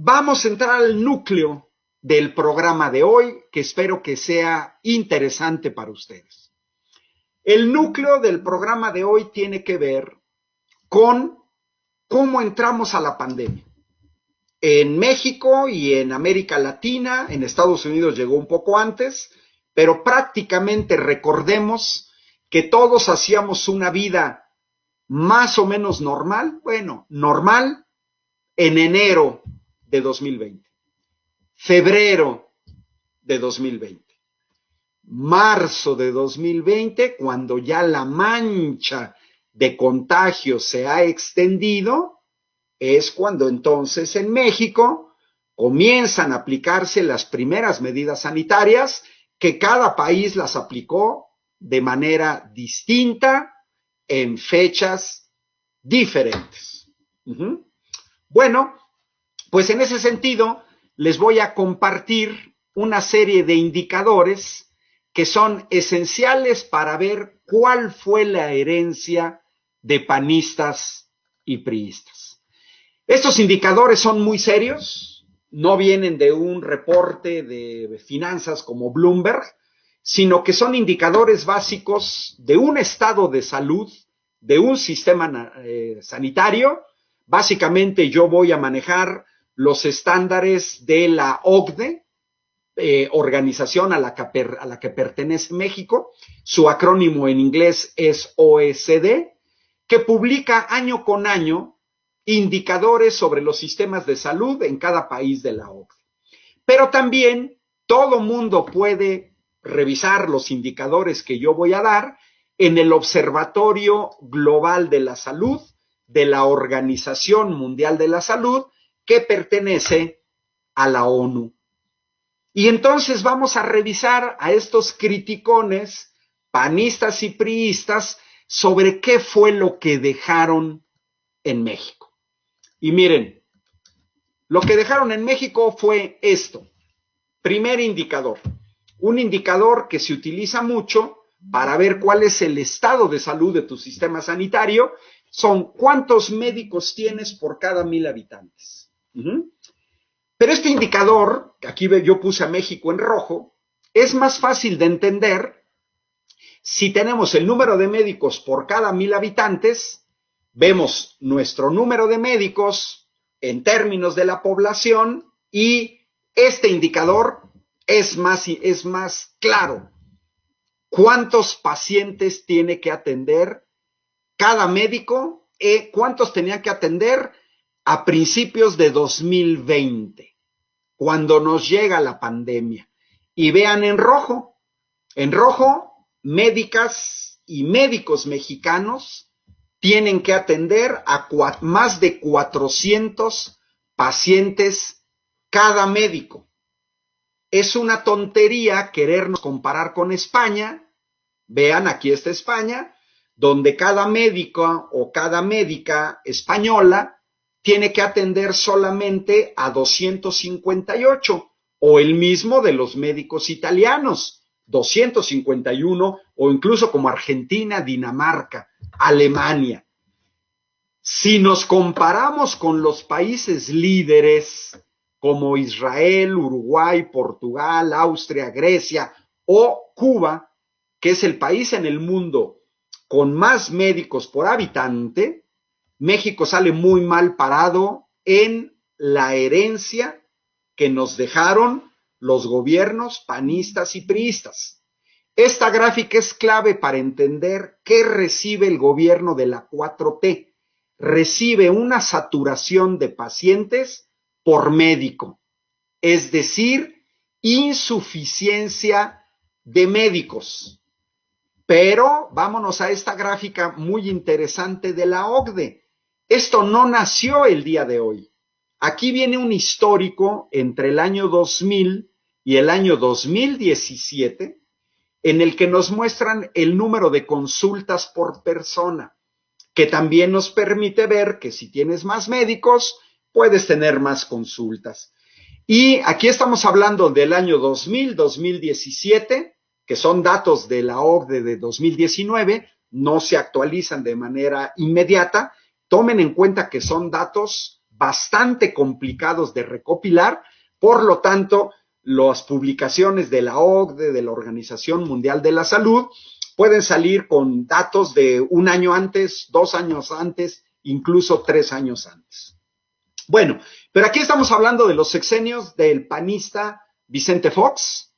Vamos a entrar al núcleo del programa de hoy, que espero que sea interesante para ustedes. El núcleo del programa de hoy tiene que ver con cómo entramos a la pandemia. En México y en América Latina, en Estados Unidos llegó un poco antes, pero prácticamente recordemos que todos hacíamos una vida más o menos normal, normal en enero de 2020, febrero de 2020, marzo de 2020, cuando ya la mancha de contagio se ha extendido, es cuando entonces en México comienzan a aplicarse las primeras medidas sanitarias, que cada país las aplicó de manera distinta en fechas diferentes. Bueno, pues en ese sentido les voy a compartir una serie de indicadores que son esenciales para ver cuál fue la herencia de panistas y priistas. Estos indicadores son muy serios, no vienen de un reporte de finanzas como Bloomberg, sino que son indicadores básicos de un estado de salud, de un sistema sanitario. Básicamente yo voy a manejar los estándares de la OCDE, organización a la que pertenece México. Su acrónimo en inglés es OECD, que publica año con año indicadores sobre los sistemas de salud en cada país de la OCDE. Pero también todo mundo puede revisar los indicadores que yo voy a dar en el Observatorio Global de la Salud de la Organización Mundial de la Salud, que pertenece a la ONU. Y entonces vamos a revisar a estos criticones, panistas y priistas, sobre qué fue lo que dejaron en México. Y miren, lo que dejaron en México fue esto. Primer indicador, un indicador que se utiliza mucho para ver cuál es el estado de salud de tu sistema sanitario, son cuántos médicos tienes por cada 1,000 habitantes. Pero este indicador, que aquí yo puse a México en rojo, es más fácil de entender si tenemos el número de médicos por cada 1,000 habitantes, vemos nuestro número de médicos en términos de la población y este indicador es más claro. ¿Cuántos pacientes tiene que atender cada médico? ¿Cuántos tenía que atender a principios de 2020, cuando nos llega la pandemia? Y vean en rojo, médicas y médicos mexicanos tienen que atender a más de 400 pacientes cada médico. Es una tontería querernos comparar con España. Vean, aquí está España, donde cada médico o cada médica española tiene que atender solamente a 258, o el mismo de los médicos italianos, 251, o incluso como Argentina, Dinamarca, Alemania. Si nos comparamos con los países líderes como Israel, Uruguay, Portugal, Austria, Grecia o Cuba, que es el país en el mundo con más médicos por habitante, México sale muy mal parado en la herencia que nos dejaron los gobiernos panistas y priistas. Esta gráfica es clave para entender qué recibe el gobierno de la 4T. Recibe una saturación de pacientes por médico, es decir, insuficiencia de médicos. Pero vámonos a esta gráfica muy interesante de la OCDE. Esto no nació el día de hoy. Aquí viene un histórico entre el año 2000 y el año 2017, en el que nos muestran el número de consultas por persona, que también nos permite ver que si tienes más médicos, puedes tener más consultas. Y aquí estamos hablando del año 2000-2017, que son datos de la OCDE de 2019, no se actualizan de manera inmediata. Tomen en cuenta que son datos bastante complicados de recopilar, por lo tanto, las publicaciones de la OCDE, de la Organización Mundial de la Salud, pueden salir con datos de 1 año antes, 2 años antes, incluso 3 años antes. Bueno, pero aquí estamos hablando de los sexenios del panista Vicente Fox,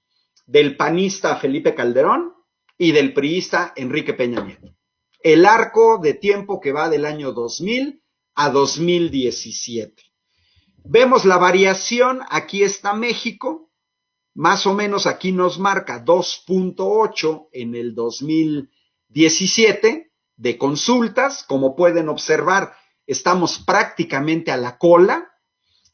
del panista Felipe Calderón y del priista Enrique Peña Nieto. El arco de tiempo que va del año 2000 a 2017. Vemos la variación, aquí está México, más o menos aquí nos marca 2.8 en el 2017 de consultas. Como pueden observar, estamos prácticamente a la cola.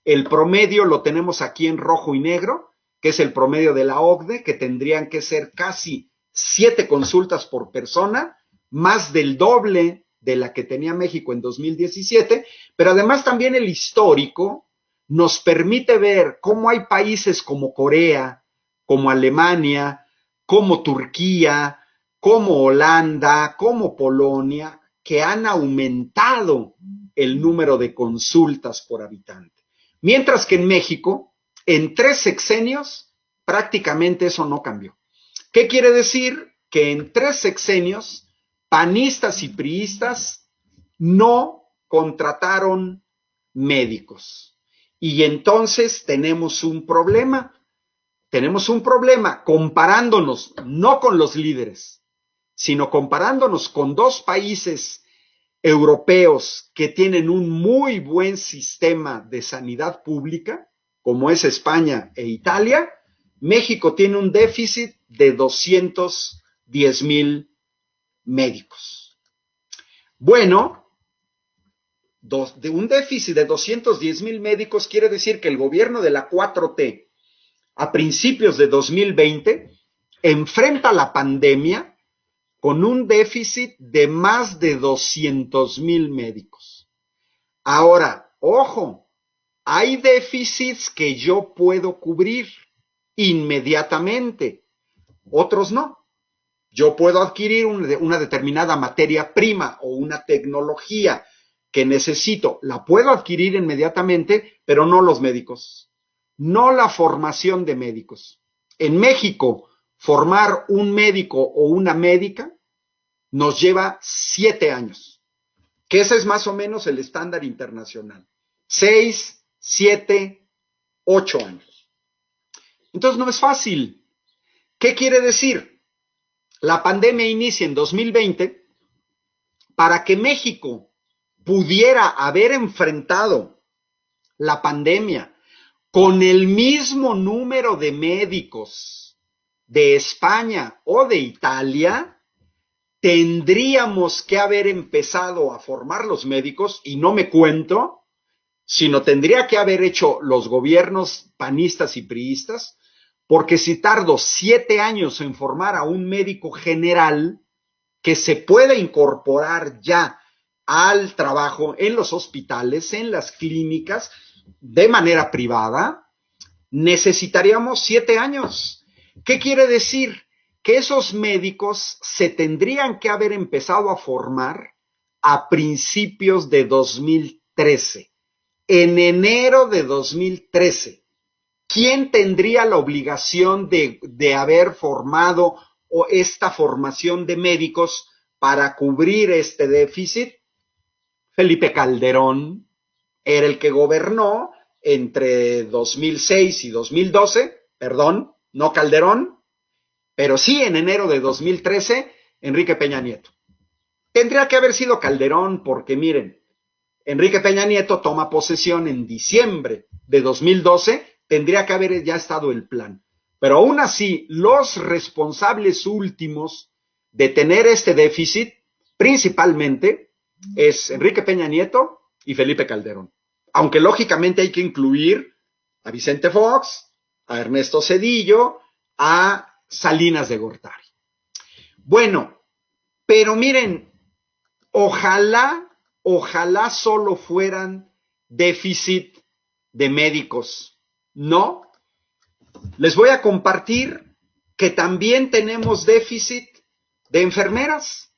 El promedio lo tenemos aquí en rojo y negro, que es el promedio de la OCDE, que tendrían que ser casi 7 consultas por persona, más del doble de la que tenía México en 2017, pero además también el histórico nos permite ver cómo hay países como Corea, como Alemania, como Turquía, como Holanda, como Polonia, que han aumentado el número de consultas por habitante. Mientras que en México, en 3 sexenios, prácticamente eso no cambió. ¿Qué quiere decir? Que en 3 sexenios, panistas y priistas no contrataron médicos. Y entonces tenemos un problema. Tenemos un problema comparándonos no con los líderes, sino comparándonos con 2 países europeos que tienen un muy buen sistema de sanidad pública, como es España e Italia. México tiene un déficit de 210,000 médicos. Bueno, de un déficit de 210,000 médicos quiere decir que el gobierno de la 4T a principios de 2020 enfrenta la pandemia con un déficit de más de 200,000 médicos. Ahora, ojo, hay déficits que yo puedo cubrir inmediatamente, otros no. Yo puedo adquirir una determinada materia prima o una tecnología que necesito, la puedo adquirir inmediatamente, pero no los médicos, no la formación de médicos. En México, formar un médico o una médica nos lleva 7 años, que ese es más o menos el estándar internacional. 6, 7, 8 años. Entonces no es fácil. ¿Qué quiere decir? La pandemia inicia en 2020. Para que México pudiera haber enfrentado la pandemia con el mismo número de médicos de España o de Italia, tendríamos que haber empezado a formar los médicos, y no me cuento, sino tendría que haber hecho los gobiernos panistas y priistas, porque si tardo 7 años en formar a un médico general que se pueda incorporar ya al trabajo en los hospitales, en las clínicas, de manera privada, necesitaríamos 7 años. ¿Qué quiere decir? Que esos médicos se tendrían que haber empezado a formar a principios de 2013, en enero de 2013. ¿Quién tendría la obligación de haber formado o esta formación de médicos para cubrir este déficit? Felipe Calderón era el que gobernó entre 2006 y 2012, perdón, no Calderón, pero sí en enero de 2013, Enrique Peña Nieto. Tendría que haber sido Calderón porque miren, Enrique Peña Nieto toma posesión en diciembre de 2012, tendría que haber ya estado el plan. Pero aún así, los responsables últimos de tener este déficit, principalmente, es Enrique Peña Nieto y Felipe Calderón. Aunque lógicamente hay que incluir a Vicente Fox, a Ernesto Zedillo, a Salinas de Gortari. Bueno, pero miren, ojalá solo fueran déficit de médicos. No, les voy a compartir que también tenemos déficit de enfermeras.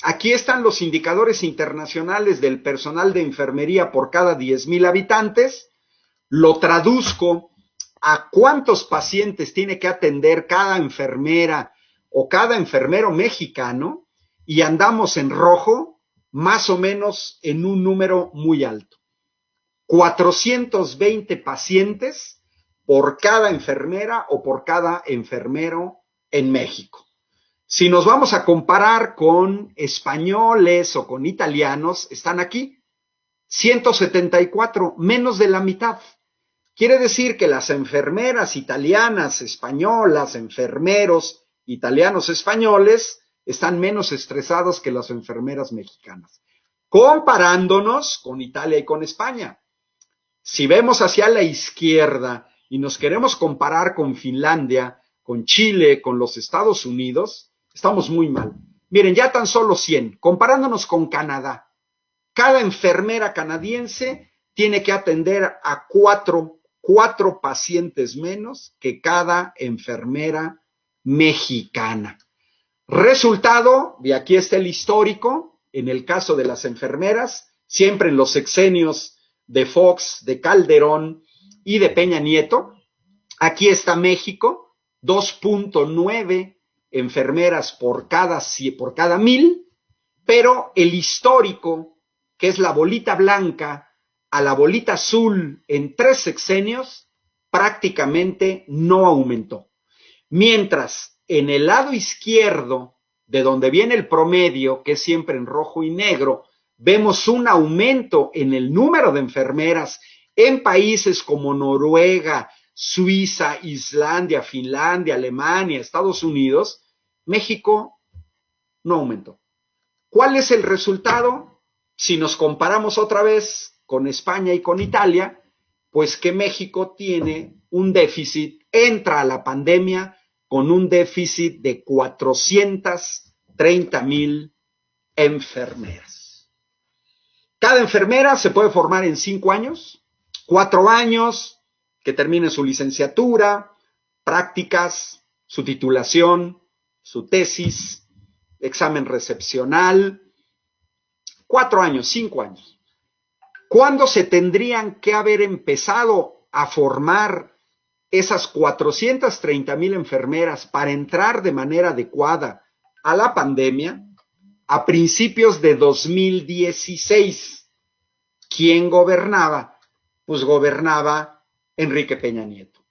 Aquí están los indicadores internacionales del personal de enfermería por cada 10,000 habitantes. Lo traduzco a cuántos pacientes tiene que atender cada enfermera o cada enfermero mexicano y andamos en rojo, más o menos en un número muy alto. 420 pacientes por cada enfermera o por cada enfermero en México. Si nos vamos a comparar con españoles o con italianos, están aquí 174, menos de la mitad. Quiere decir que las enfermeras italianas, españolas, enfermeros italianos, españoles, están menos estresados que las enfermeras mexicanas, comparándonos con Italia y con España. Si vemos hacia la izquierda y nos queremos comparar con Finlandia, con Chile, con los Estados Unidos, estamos muy mal. Miren, ya tan solo 100, comparándonos con Canadá. Cada enfermera canadiense tiene que atender a cuatro pacientes menos que cada enfermera mexicana. Resultado, y aquí está el histórico, en el caso de las enfermeras, siempre en los sexenios de Fox, de Calderón y de Peña Nieto. Aquí está México, 2.9 enfermeras por cada 1,000, pero el histórico, que es la bolita blanca a la bolita azul en 3 sexenios, prácticamente no aumentó. Mientras en el lado izquierdo, de donde viene el promedio, que es siempre en rojo y negro, vemos un aumento en el número de enfermeras en países como Noruega, Suiza, Islandia, Finlandia, Alemania, Estados Unidos. México no aumentó. ¿Cuál es el resultado? Si nos comparamos otra vez con España y con Italia, pues que México tiene un déficit, entra a la pandemia con un déficit de 430,000 enfermeras. Cada enfermera se puede formar en 5 años, 4 años, que termine su licenciatura, prácticas, su titulación, su tesis, examen recepcional, 4 años, 5 años. ¿Cuándo se tendrían que haber empezado a formar esas 430,000 enfermeras para entrar de manera adecuada a la pandemia? A principios de 2016. ¿Quién gobernaba? Pues gobernaba Enrique Peña Nieto.